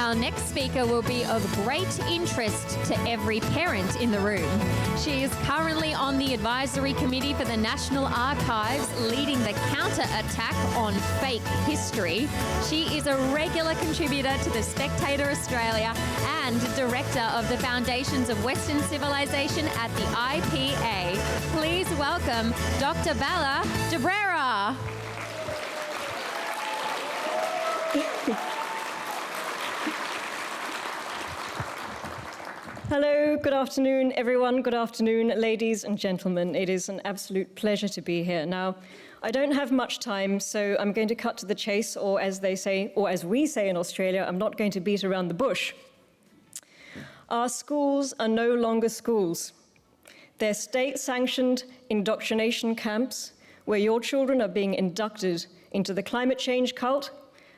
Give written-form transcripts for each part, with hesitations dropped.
Our next speaker will be of great interest to every parent in the room. She is currently on the advisory committee for the National Archives, leading the counter-attack on fake history. She is a regular contributor to The Spectator Australia and director of the Foundations of Western Civilization at the IPA. Please welcome Dr. Bella DAbrera. Hello, good afternoon, everyone. Good afternoon, ladies and gentlemen. It is an absolute pleasure to be here. Now, I don't have much time, so I'm going to cut to the chase, or as they say, or as we say in Australia, I'm not going to beat around the bush. Our schools are no longer schools. They're state-sanctioned indoctrination camps where your children are being inducted into the climate change cult,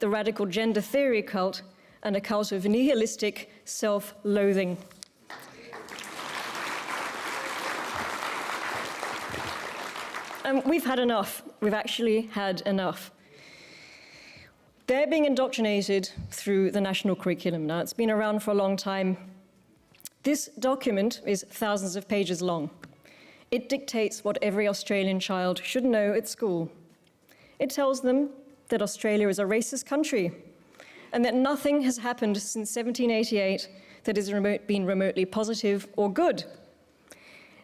the radical gender theory cult, and a cult of nihilistic self-loathing. And we've had enough. We've actually had enough. They're being indoctrinated through the national curriculum. Now, it's been around for a long time. This document is thousands of pages long. It dictates what every Australian child should know at school. It tells them that Australia is a racist country and that nothing has happened since 1788 that has been remotely positive or good.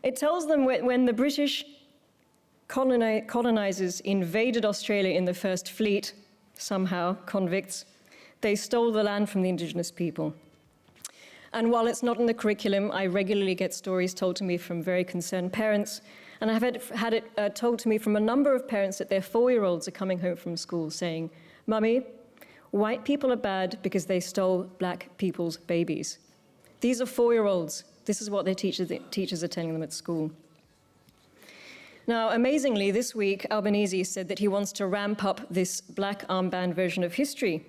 It tells them when the British colonizers invaded Australia in the First Fleet, somehow, convicts, they stole the land from the Indigenous people. And while it's not in the curriculum, I regularly get stories told to me from very concerned parents, and I've had it told to me from a number of parents that their 4-year-olds are coming home from school saying, "Mummy, white people are bad because they stole black people's babies." These are 4-year-olds. This is what their teachers are telling them at school. Now, amazingly, this week, Albanese said that he wants to ramp up this black armband version of history.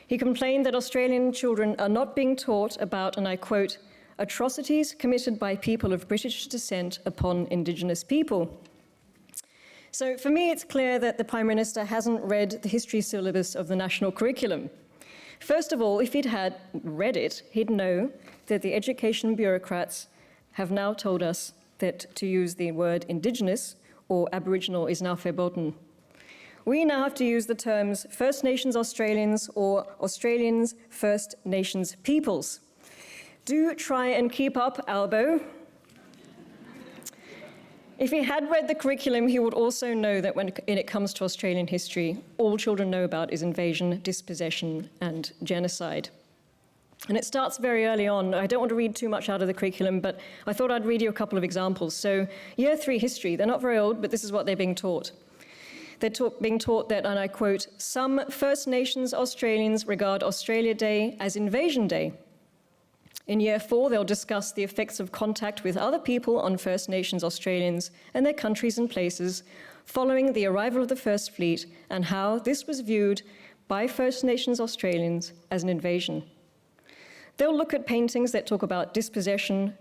He complained that Australian children are not being taught about, and I quote, "atrocities committed by people of British descent upon Indigenous people." So for me, it's clear that the Prime Minister hasn't read the history syllabus of the national curriculum. First of all, if he'd had read it, he'd know that the education bureaucrats have now told us that to use the word Indigenous or Aboriginal is now verboten. We now have to use the terms First Nations Australians or Australians First Nations peoples. Do try and keep up, Albo. If he had read the curriculum, he would also know that when it comes to Australian history, all children know about is invasion, dispossession, and genocide. And it starts very early on. I don't want to read too much out of the curriculum, but I thought I'd read you a couple of examples. So, Year 3 history, they're not very old, but this is what they're being taught. They're being taught that, and I quote, "some First Nations Australians regard Australia Day as Invasion Day." In Year 4, they'll discuss the effects of contact with other people on First Nations Australians and their countries and places following the arrival of the First Fleet and how this was viewed by First Nations Australians as an invasion. They'll look at paintings that talk about dispossession,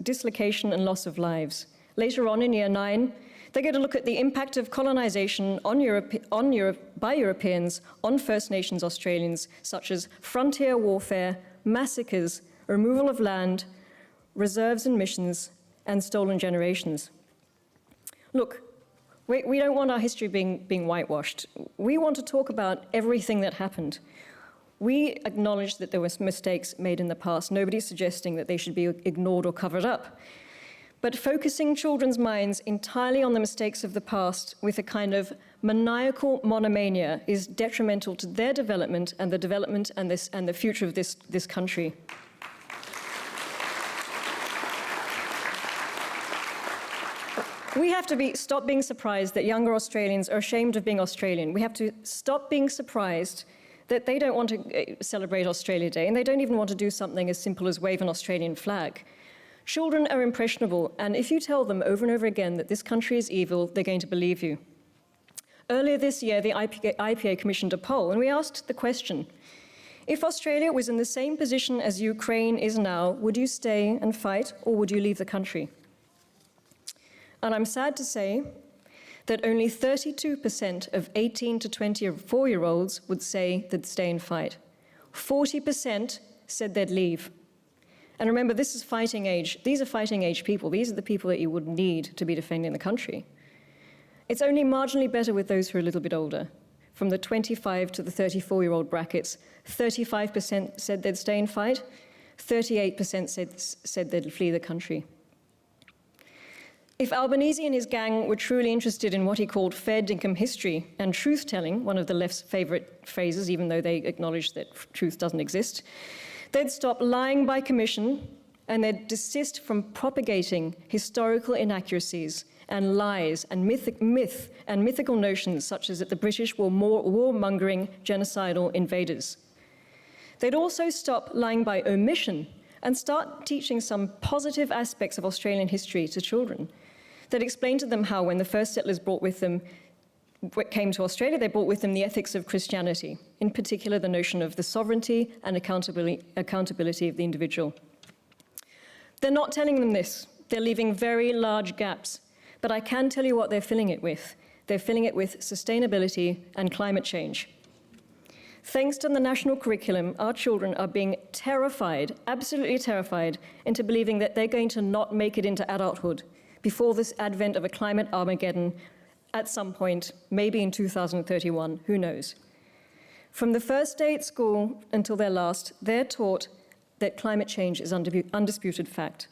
dislocation, and loss of lives. Later on in Year 9, they're going to look at the impact of colonization by Europeans on First Nations Australians, such as frontier warfare, massacres, removal of land, reserves and missions, and stolen generations. Look, we don't want our history being whitewashed. We want to talk about everything that happened. We acknowledge that there were mistakes made in the past. Nobody's suggesting that they should be ignored or covered up. But focusing children's minds entirely on the mistakes of the past with a kind of maniacal monomania is detrimental to their development and the development and the future of this country. We have to stop being surprised that younger Australians are ashamed of being Australian. We have to stop being surprised that they don't want to celebrate Australia Day, and they don't even want to do something as simple as wave an Australian flag. Children are impressionable, and if you tell them over and over again that this country is evil, they're going to believe you. Earlier this year, the IPA commissioned a poll, and we asked the question, if Australia was in the same position as Ukraine is now, would you stay and fight, or would you leave the country? And I'm sad to say that only 32% of 18 to 24-year-olds would say they'd stay and fight, 40% said they'd leave. And remember, this is fighting age. These are fighting age people. These are the people that you would need to be defending the country. It's only marginally better with those who are a little bit older. From the 25 to the 34-year-old brackets, 35% said they'd stay and fight, 38% said they'd flee the country. If Albanese and his gang were truly interested in what he called fair dinkum history and truth-telling, one of the left's favorite phrases, even though they acknowledge that truth doesn't exist, they'd stop lying by commission and they'd desist from propagating historical inaccuracies and lies and mythical notions such as that the British were warmongering, genocidal invaders. They'd also stop lying by omission and start teaching some positive aspects of Australian history to children. They'd explain to them how when the first settlers came to Australia, they brought with them the ethics of Christianity, in particular the notion of the sovereignty and accountability of the individual. They're not telling them this. They're leaving very large gaps. But I can tell you what they're filling it with. They're filling it with sustainability and climate change. Thanks to the national curriculum, our children are being terrified, absolutely terrified, into believing that they're going to not make it into adulthood before this advent of a climate Armageddon at some point, maybe in 2031, who knows. From the first day at school until their last, they're taught that climate change is undisputed fact.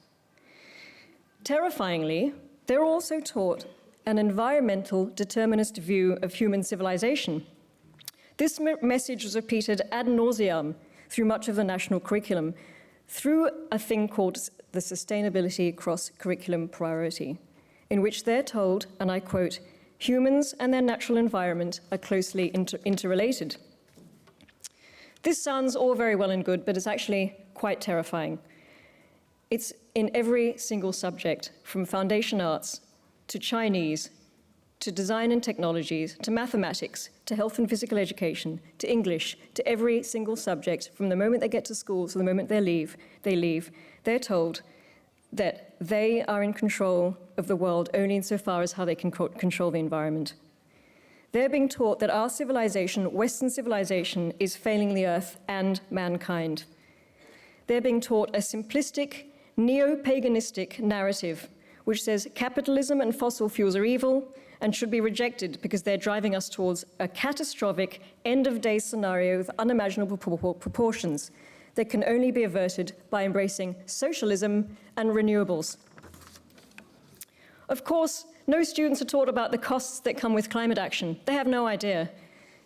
Terrifyingly, they're also taught an environmental determinist view of human civilization. This message was repeated ad nauseam through much of the national curriculum, through a thing called the Sustainability Cross-Curriculum Priority, in which they're told, and I quote, humans and their natural environment are closely interrelated. This sounds all very well and good, but it's actually quite terrifying. It's in every single subject, from foundation arts to Chinese, to design and technologies, to mathematics, to health and physical education, to English, to every single subject, from the moment they get to school to the moment they leave, they're told that they are in control of the world only insofar as how they can control the environment. They're being taught that our civilization, Western civilization, is failing the earth and mankind. They're being taught a simplistic, neo-paganistic narrative which says capitalism and fossil fuels are evil and should be rejected because they're driving us towards a catastrophic end-of-day scenario with unimaginable proportions that can only be averted by embracing socialism and renewables. Of course, no students are taught about the costs that come with climate action. They have no idea.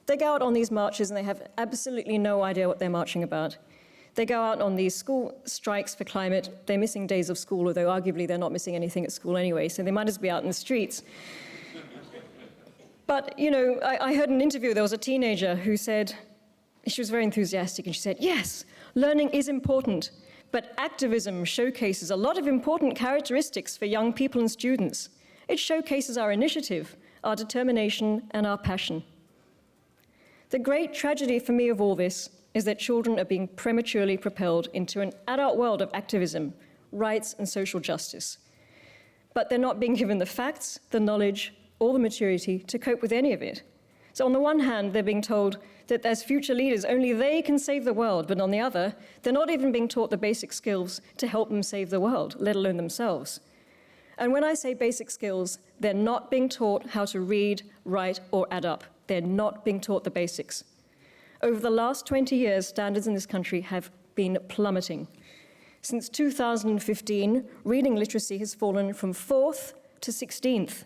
They go out on these marches and they have absolutely no idea what they're marching about. They go out on these school strikes for climate. They're missing days of school, although arguably they're not missing anything at school anyway, so they might as well be out in the streets. But, you know, I heard an interview, there was a teenager who said, she was very enthusiastic, and she said, yes, learning is important, but activism showcases a lot of important characteristics for young people and students. It showcases our initiative, our determination, and our passion. The great tragedy for me of all this is that children are being prematurely propelled into an adult world of activism, rights, and social justice. But they're not being given the facts, the knowledge, or the maturity to cope with any of it. So on the one hand, they're being told that as future leaders, only they can save the world, but on the other, they're not even being taught the basic skills to help them save the world, let alone themselves. And when I say basic skills, they're not being taught how to read, write, or add up. They're not being taught the basics. Over the last 20 years, standards in this country have been plummeting. Since 2015, reading literacy has fallen from 4th to 16th.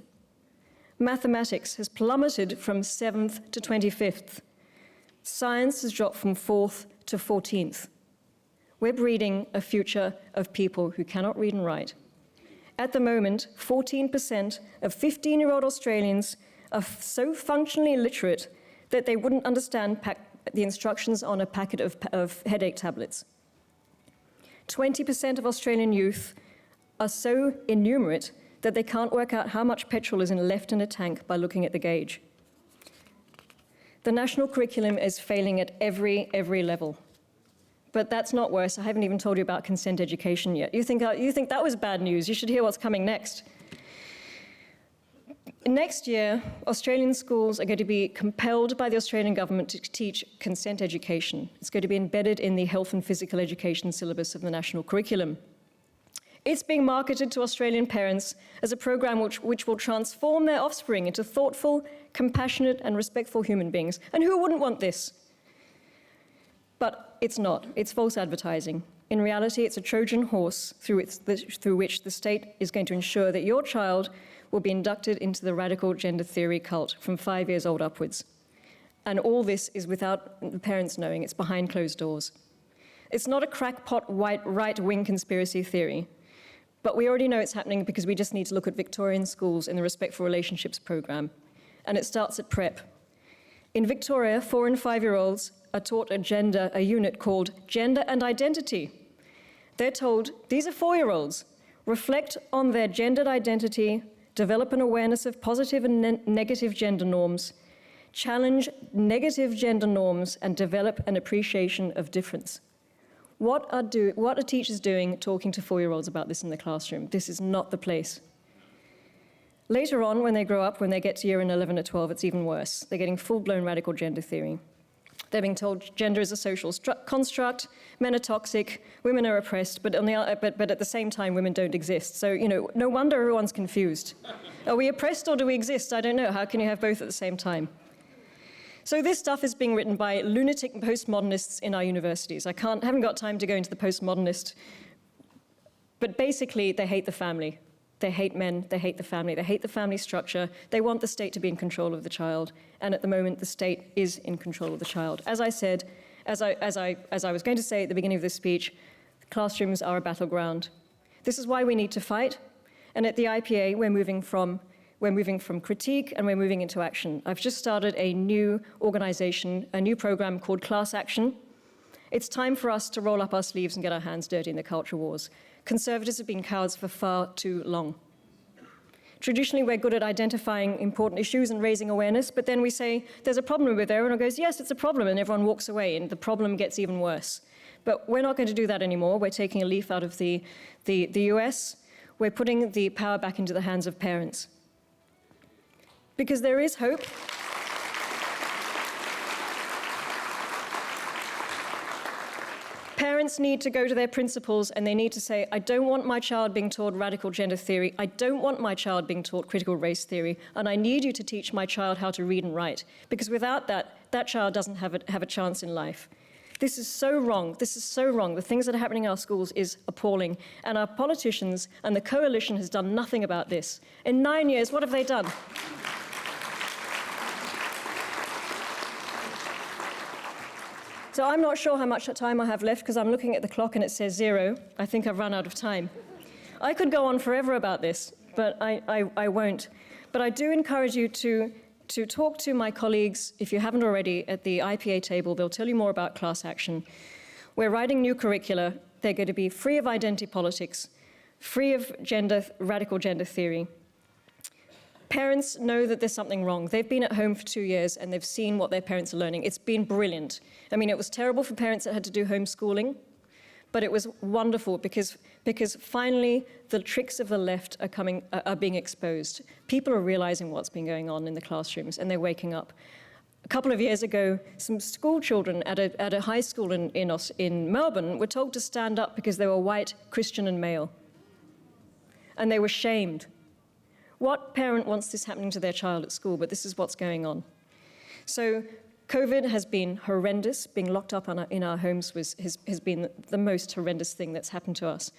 Mathematics has plummeted from 7th to 25th. Science has dropped from 4th to 14th. We're breeding a future of people who cannot read and write. At the moment, 14% of 15-year-old Australians are so functionally illiterate that they wouldn't understand the instructions on a packet of headache tablets. 20% of Australian youth are so innumerate that they can't work out how much petrol is left in a tank by looking at the gauge. The national curriculum is failing at every level. But that's not worse. I haven't even told you about consent education yet. You think that was bad news. You should hear what's coming next. Next year, Australian schools are going to be compelled by the Australian government to teach consent education. It's going to be embedded in the health and physical education syllabus of the national curriculum. It's being marketed to Australian parents as a program which will transform their offspring into thoughtful, compassionate, and respectful human beings. And who wouldn't want this? But it's not. It's false advertising. In reality, it's a Trojan horse through which the state is going to ensure that your child will be inducted into the radical gender theory cult from 5 years old upwards. And all this is without the parents knowing. It's behind closed doors. It's not a crackpot right-wing conspiracy theory. But we already know it's happening because we just need to look at Victorian schools in the Respectful Relationships program. And it starts at prep. In Victoria, 4 and 5-year-olds are taught a unit called Gender and Identity. They're told, these are 4-year-olds, reflect on their gendered identity, develop an awareness of positive and negative gender norms, challenge negative gender norms, and develop an appreciation of difference. What are teachers doing talking to 4-year-olds about this in the classroom? This is not the place. Later on, when they grow up, when they get to year 11 or 12, it's even worse. They're getting full-blown radical gender theory. They're being told gender is a social construct, men are toxic, women are oppressed, but at the same time, women don't exist. So, no wonder everyone's confused. Are we oppressed or do we exist? I don't know. How can you have both at the same time? So this stuff is being written by lunatic postmodernists in our universities. Haven't got time to go into the postmodernist, but basically they hate the family. They hate men, they hate the family, they hate the family structure. They want the state to be in control of the child, and at the moment the state is in control of the child. As I said, as I was going to say at the beginning of this speech, classrooms are a battleground. This is why we need to fight, and at the IPA we're moving from critique and we're moving into action. I've just started a new organization, a new program called Class Action. It's time for us to roll up our sleeves and get our hands dirty in the culture wars. Conservatives have been cowards for far too long. Traditionally, we're good at identifying important issues and raising awareness, but then we say, there's a problem over there, and everyone goes, yes, it's a problem, and everyone walks away, and the problem gets even worse. But we're not going to do that anymore. We're taking a leaf out of the US. We're putting the power back into the hands of parents. Because there is hope. Parents need to go to their principals and they need to say, I don't want my child being taught radical gender theory. I don't want my child being taught critical race theory. And I need you to teach my child how to read and write. Because without that, that child doesn't have a chance in life. This is so wrong. This is so wrong. The things that are happening in our schools is appalling. And our politicians and the coalition has done nothing about this. In 9 years, what have they done? So I'm not sure how much time I have left because I'm looking at the clock and it says 0. I think I've run out of time. I could go on forever about this, but I won't. But I do encourage you to talk to my colleagues, if you haven't already, at the IPA table. They'll tell you more about class action. We're writing new curricula. They're going to be free of identity politics, free of radical gender theory. Parents know that there's something wrong. They've been at home for 2 years and they've seen what their parents are learning. It's been brilliant. I mean, it was terrible for parents that had to do homeschooling, but it was wonderful because finally the tricks of the left are being exposed. People are realizing what's been going on in the classrooms and they're waking up. A couple of years ago, some school children at a high school in Melbourne were told to stand up because they were white, Christian and male. And they were shamed. What parent wants this happening to their child at school? But this is what's going on. So COVID has been horrendous. Being locked up in our homes has been the most horrendous thing that's happened to us.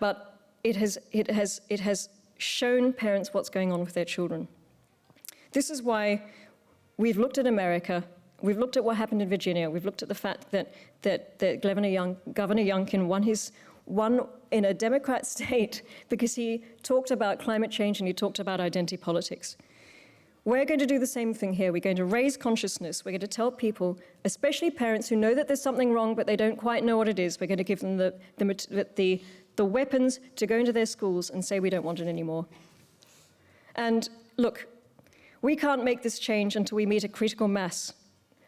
But it has shown parents what's going on with their children. This is why we've looked at America. We've looked at what happened in Virginia. We've looked at the fact that Governor Youngkin won in a Democrat state because he talked about climate change and he talked about identity politics. We're going to do the same thing here. We're going to raise consciousness. We're going to tell people, especially parents who know that there's something wrong but they don't quite know what it is, we're going to give them the weapons to go into their schools and say we don't want it anymore. And look, we can't make this change until we meet a critical mass.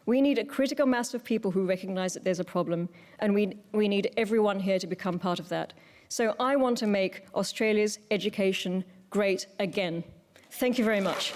We need a critical mass of people who recognize that there's a problem, and we need everyone here to become part of that. So I want to make Australia's education great again. Thank you very much.